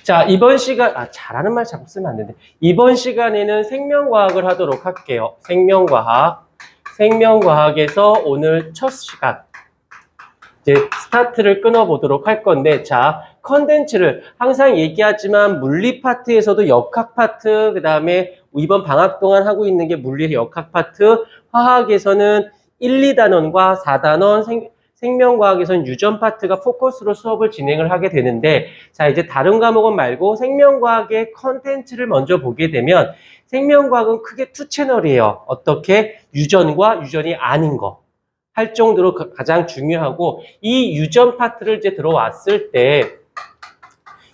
자, 이번 시간, 잘하는 말 자꾸 쓰면 안 되는데. 이번 시간에는 생명과학을 하도록 할게요. 생명과학. 생명과학에서 오늘 첫 시간. 이제 스타트를 끊어보도록 할 건데, 자, 컨텐츠를 항상 얘기하지만 물리 파트에서도 역학 파트, 그 다음에 이번 방학 동안 하고 있는 게 물리 역학 파트, 화학에서는 1, 2단원과 4단원, 생명과학에서는 유전 파트가 포커스로 수업을 진행을 하게 되는데, 자, 이제 다른 과목은 말고 생명과학의 컨텐츠를 먼저 보게 되면, 생명과학은 크게 투 채널이에요. 어떻게? 유전과 유전이 아닌 거. 할 정도로 가장 중요하고, 이 유전 파트를 이제 들어왔을 때,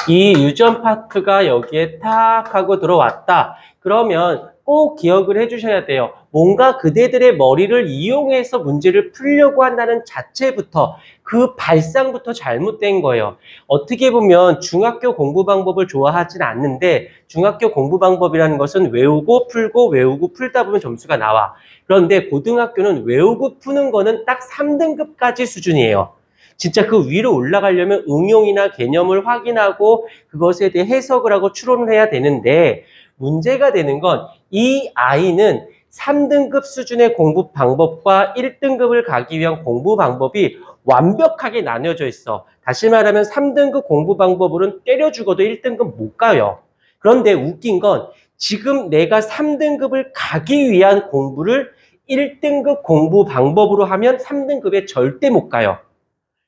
이 유전 파트가 여기에 탁 하고 들어왔다. 그러면 꼭 기억을 해주셔야 돼요. 뭔가 그대들의 머리를 이용해서 문제를 풀려고 한다는 자체부터, 그 발상부터 잘못된 거예요. 어떻게 보면 중학교 공부 방법을 좋아하진 않는데, 중학교 공부 방법이라는 것은 외우고 풀고 외우고 풀다 보면 점수가 나와. 그런데 고등학교는 외우고 푸는 거는 딱 3등급까지 수준이에요. 진짜 그 위로 올라가려면 응용이나 개념을 확인하고 그것에 대해 해석을 하고 추론을 해야 되는데, 문제가 되는 건 이 아이는 3등급 수준의 공부 방법과 1등급을 가기 위한 공부 방법이 완벽하게 나뉘어져 있어. 다시 말하면 3등급 공부 방법으로는 때려 죽어도 1등급 못 가요. 그런데 웃긴 건 지금 내가 3등급을 가기 위한 공부를 1등급 공부 방법으로 하면 3등급에 절대 못 가요.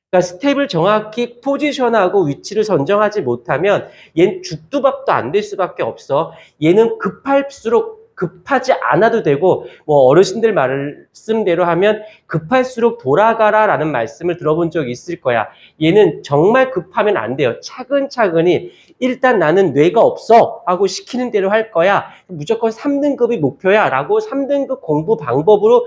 그러니까 스텝을 정확히 포지션하고 위치를 선정하지 못하면 얘는 죽도 밥도 안 될 수밖에 없어. 얘는 급할수록 급하지 않아도 되고, 뭐 어르신들 말씀대로 하면 급할수록 돌아가라라는 말씀을 들어본 적이 있을 거야. 얘는 정말 급하면 안 돼요. 차근차근히 일단 나는 뇌가 없어 하고 시키는 대로 할 거야. 무조건 3등급이 목표야 라고 3등급 공부 방법으로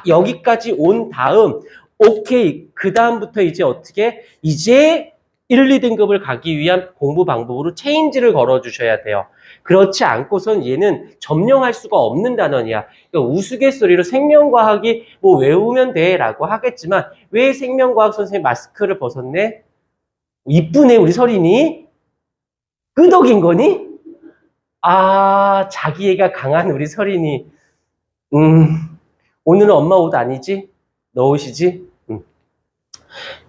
여기까지 온 다음, 오케이. 그 다음부터 이제 어떻게? 이제 1, 2등급을 가기 위한 공부 방법으로 체인지를 걸어주셔야 돼요. 그렇지 않고선 얘는 점령할 수가 없는 단원이야. 그러니까 우스갯소리로 생명과학이 뭐 외우면 돼 라고 하겠지만, 왜 생명과학 선생님 마스크를 벗었네? 이쁘네 우리 설인이? 끄덕인 거니? 자기애가 강한 우리 설인이. 오늘은 엄마 옷 아니지? 너 옷이지?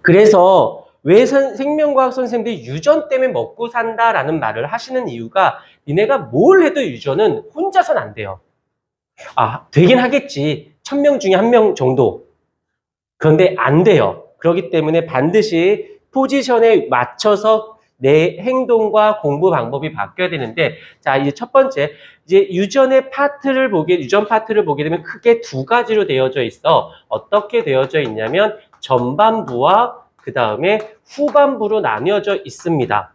그래서 왜 생명과학 선생님들이 유전 때문에 먹고 산다라는 말을 하시는 이유가, 니네가 뭘 해도 유전은 혼자선 안 돼요. 되긴 하겠지. 1000명 중에 1명 정도. 그런데 안 돼요. 그렇기 때문에 반드시 포지션에 맞춰서 내 행동과 공부 방법이 바뀌어야 되는데, 자, 이제 첫 번째, 이제 유전 파트를 보게 되면 크게 두 가지로 되어져 있어. 어떻게 되어져 있냐면, 전반부와 그 다음에 후반부로 나뉘어져 있습니다.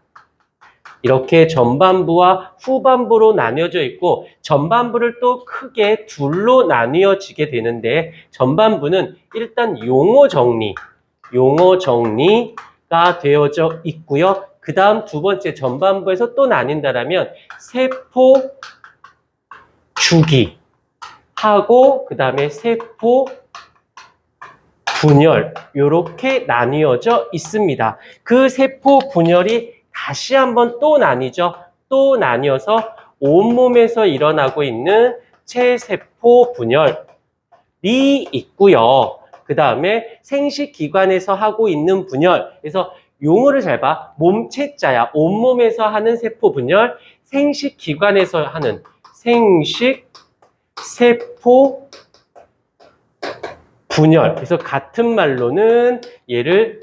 이렇게 전반부와 후반부로 나뉘어져 있고, 전반부를 또 크게 둘로 나뉘어지게 되는데, 전반부는 일단 용어 정리가 되어져 있고요. 그 다음 두 번째 전반부에서 또 나뉜다라면 세포 주기하고 그 다음에 세포 분열, 이렇게 나뉘어져 있습니다. 그 세포 분열이 다시 한번 또 나뉘죠. 또 나뉘어서 온몸에서 일어나고 있는 체세포 분열이 있고요. 그 다음에 생식기관에서 하고 있는 분열. 그래서 용어를 잘 봐. 몸체자야. 온몸에서 하는 세포 분열, 생식기관에서 하는 생식세포 분열. 그래서 같은 말로는 얘를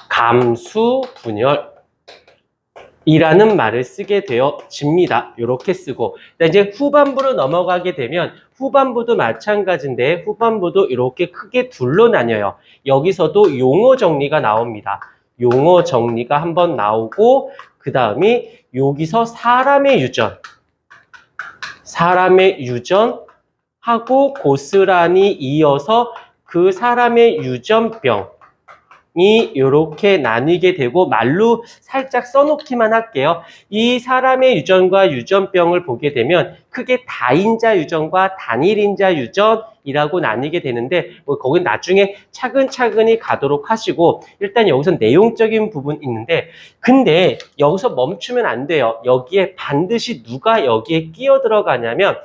감수 분열이라는 말을 쓰게 되어집니다. 이렇게 쓰고. 이제 후반부로 넘어가게 되면 후반부도 마찬가지인데, 후반부도 이렇게 크게 둘로 나뉘어요. 여기서도 용어 정리가 나옵니다. 용어 정리가 한번 나오고, 그 다음에 여기서 사람의 유전하고 고스란히 이어서 그 사람의 유전병, 이렇게 나뉘게 되고 말로 살짝 써놓기만 할게요. 이 사람의 유전과 유전병을 보게 되면 크게 다인자 유전과 단일인자 유전이라고 나뉘게 되는데 뭐 거긴 나중에 차근차근히 가도록 하시고 일단 여기서 내용적인 부분 있는데 근데 여기서 멈추면 안 돼요. 여기에 반드시 누가 여기에 끼어 들어가냐면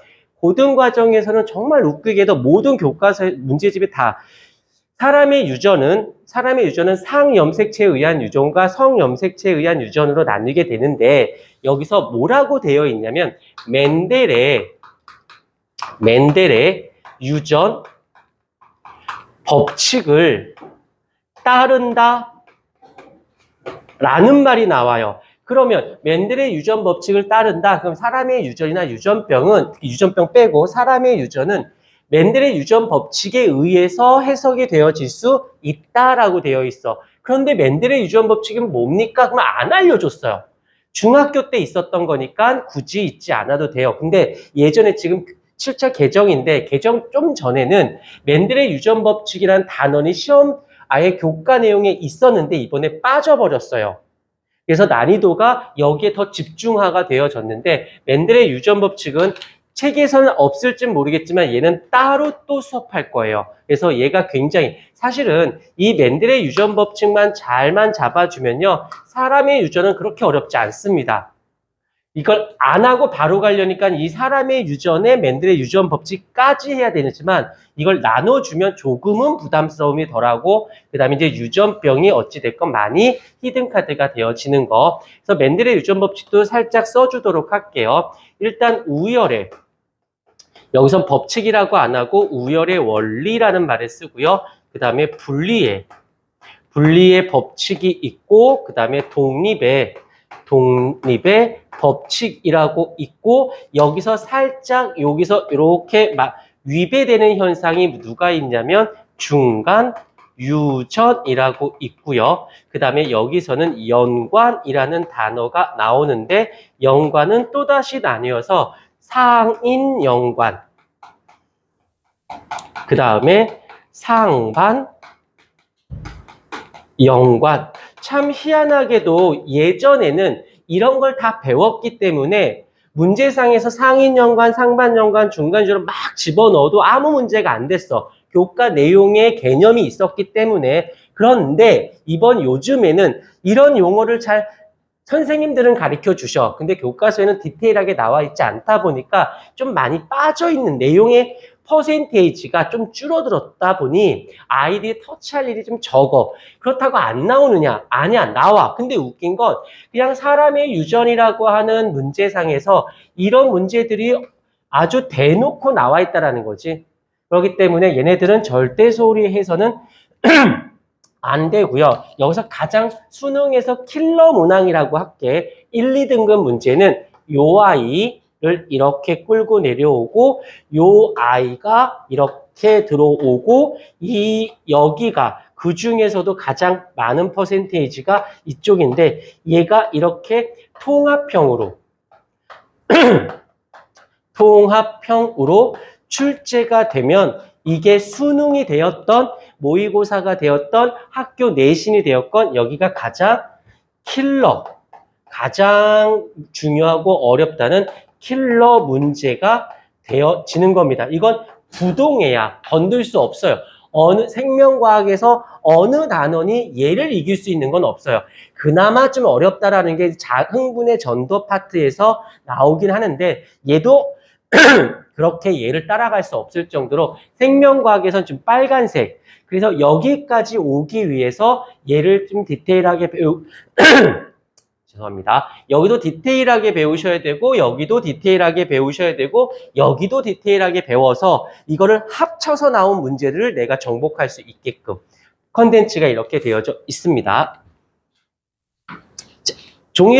고등과정에서는 정말 웃기게도 모든 교과서 문제집에 다 사람의 유전은 상염색체에 의한 유전과 성염색체에 의한 유전으로 나뉘게 되는데 여기서 뭐라고 되어 있냐면 멘델의 유전 법칙을 따른다 라는 말이 나와요. 그러면 멘델의 유전 법칙을 따른다. 그럼 사람의 유전이나 유전병 빼고 사람의 유전은 멘델의 유전 법칙에 의해서 해석이 되어질 수 있다라고 되어 있어. 그런데 멘델의 유전 법칙은 뭡니까? 그럼 안 알려줬어요. 중학교 때 있었던 거니까 굳이 잊지 않아도 돼요. 근데 예전에 지금 7차 개정인데 개정 좀 전에는 멘델의 유전 법칙이라는 단원이 시험 아예 교과 내용에 있었는데 이번에 빠져버렸어요. 그래서 난이도가 여기에 더 집중화가 되어졌는데 멘델의 유전 법칙은 책에서는 없을지 모르겠지만 얘는 따로 또 수업할 거예요. 그래서 얘가 굉장히 사실은 이 멘델의 유전 법칙만 잘만 잡아주면요. 사람의 유전은 그렇게 어렵지 않습니다. 이걸 안 하고 바로 가려니까 이 사람의 유전에 멘델의 유전 법칙까지 해야 되지만 이걸 나눠주면 조금은 부담스러움이 덜하고 그 다음에 이제 유전병이 어찌됐건 많이 히든카드가 되어지는 거. 그래서 멘델의 유전 법칙도 살짝 써주도록 할게요. 일단 우열의 여기선 법칙이라고 안 하고 우열의 원리라는 말을 쓰고요. 그 다음에 분리의 법칙이 있고 그 다음에 독립의 법칙이라고 있고 여기서 살짝 여기서 이렇게 막 위배되는 현상이 누가 있냐면 중간 유전이라고 있고요. 그 다음에 여기서는 연관이라는 단어가 나오는데 연관은 또다시 나뉘어서 상인 연관 그 다음에 상반 연관. 참 희한하게도 예전에는 이런 걸 다 배웠기 때문에 문제상에서 상인 연관, 상반 연관, 중간 유전을 막 집어넣어도 아무 문제가 안 됐어. 교과 내용의 개념이 있었기 때문에. 그런데 이번 요즘에는 이런 용어를 잘 선생님들은 가르쳐 주셔. 근데 교과서에는 디테일하게 나와 있지 않다 보니까 좀 많이 빠져 있는 내용의 퍼센테이지가 좀 줄어들었다 보니 아이들이 터치할 일이 좀 적어. 그렇다고 안 나오느냐? 아니야, 나와. 근데 웃긴 건 그냥 사람의 유전이라고 하는 문제상에서 이런 문제들이 아주 대놓고 나와 있다라는 거지. 그렇기 때문에 얘네들은 절대 소리해서는 안 되고요. 여기서 가장 수능에서 킬러 문항이라고 할게. 1, 2등급 문제는 요 아이를 이렇게 끌고 내려오고 요 아이가 이렇게 들어오고 여기가 그 중에서도 가장 많은 퍼센테이지가 이쪽인데 얘가 이렇게 통합형으로 출제가 되면 이게 수능이 되었던 모의고사가 되었던 학교 내신이 되었건 여기가 가장 가장 중요하고 어렵다는 킬러 문제가 되어지는 겁니다. 이건 부동해야 건들 수 없어요. 생명과학에서 어느 단원이 얘를 이길 수 있는 건 없어요. 그나마 좀 어렵다라는 게 흥분의 전도 파트에서 나오긴 하는데 얘도 그렇게 얘를 따라갈 수 없을 정도로 생명과학에선 좀 빨간색. 그래서 여기까지 오기 위해서 얘를 좀 디테일하게 죄송합니다. 여기도 디테일하게 배우셔야 되고 여기도 디테일하게 배우셔야 되고 여기도 디테일하게 배워서 이거를 합쳐서 나온 문제를 내가 정복할 수 있게끔 컨텐츠가 이렇게 되어져 있습니다. 종이